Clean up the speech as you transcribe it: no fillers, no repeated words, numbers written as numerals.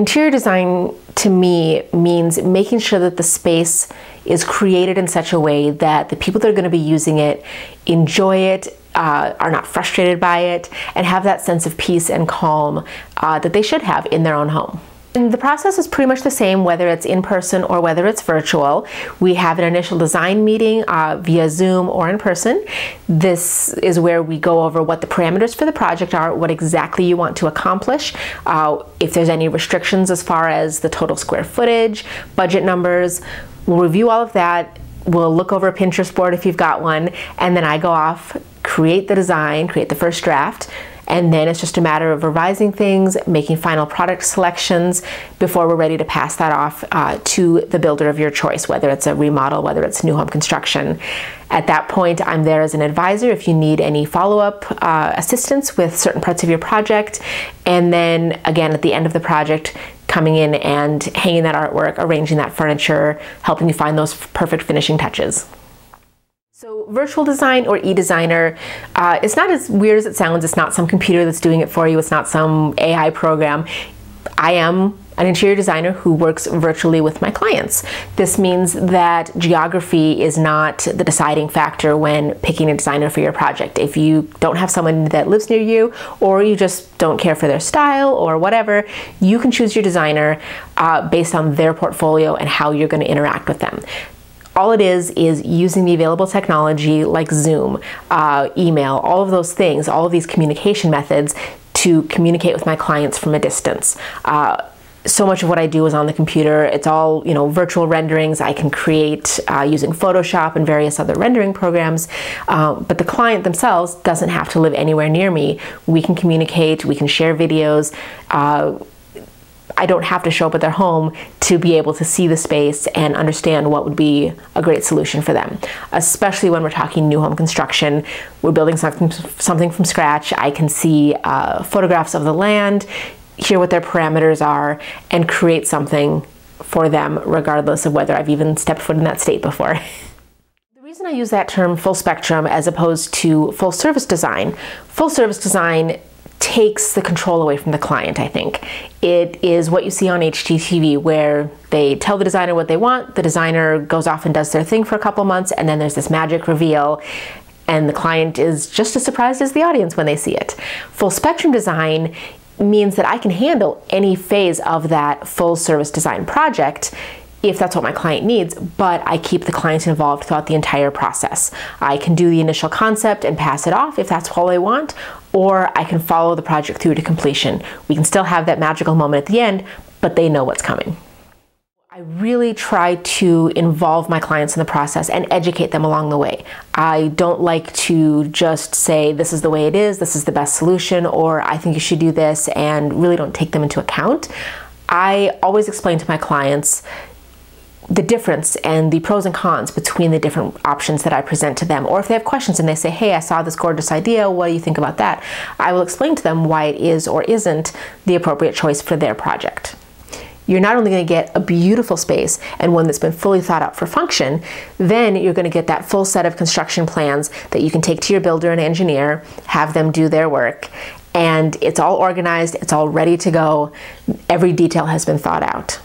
Interior design to me means making sure that the space is created in such a way that the people that are going to be using it enjoy it, are not frustrated by it, and have that sense of peace and calm that they should have in their own home. And the process is pretty much the same whether it's in person or whether it's virtual. We have an initial design meeting via Zoom or in person. This is where we go over what the parameters for the project are, what exactly you want to accomplish, if there's any restrictions as far as the total square footage, budget numbers. We'll review all of that. We'll look over a Pinterest board if you've got one, and then I go off, create the design, create the first draft, and then it's just a matter of revising things, making final product selections before we're ready to pass that off to the builder of your choice, whether it's a remodel, whether it's new home construction. At that point, I'm there as an advisor if you need any follow-up assistance with certain parts of your project. And then again, at the end of the project, coming in and hanging that artwork, arranging that furniture, helping you find those perfect finishing touches. So virtual design or e-designer, it's not as weird as it sounds. It's not some computer that's doing it for you. It's not some AI program. I am an interior designer who works virtually with my clients. This means that geography is not the deciding factor when picking a designer for your project. If you don't have someone that lives near you, or you just don't care for their style or whatever, you can choose your designer based on their portfolio and how you're going to interact with them. All it is using the available technology like Zoom, email, all of those things, all of these communication methods to communicate with my clients from a distance. So much of what I do is on the computer. It's all, virtual renderings I can create using Photoshop and various other rendering programs. But the client themselves doesn't have to live anywhere near me. We can communicate, we can share videos. I don't have to show up at their home to be able to see the space and understand what would be a great solution for them. Especially when we're talking new home construction, we're building something from scratch. I can see photographs of the land, hear what their parameters are, and create something for them regardless of whether I've even stepped foot in that state before. The reason I use that term full spectrum as opposed to full service design takes the control away from the client, I think. It is what you see on HGTV where they tell the designer what they want, the designer goes off and does their thing for a couple months, and then there's this magic reveal, and the client is just as surprised as the audience when they see it. Full spectrum design means that I can handle any phase of that full service design project if that's what my client needs, but I keep the client involved throughout the entire process. I can do the initial concept and pass it off if that's all they want, or I can follow the project through to completion. We can still have that magical moment at the end, but they know what's coming. I really try to involve my clients in the process and educate them along the way. I don't like to just say, this is the way it is, this is the best solution, or I think you should do this, and really don't take them into account. I always explain to my clients the difference and the pros and cons between the different options that I present to them. Or if they have questions and they say, hey, I saw this gorgeous idea, what do you think about that? I will explain to them why it is or isn't the appropriate choice for their project. You're not only going to get a beautiful space and one that's been fully thought out for function, then you're going to get that full set of construction plans that you can take to your builder and engineer, have them do their work, and it's all organized, it's all ready to go. Every detail has been thought out.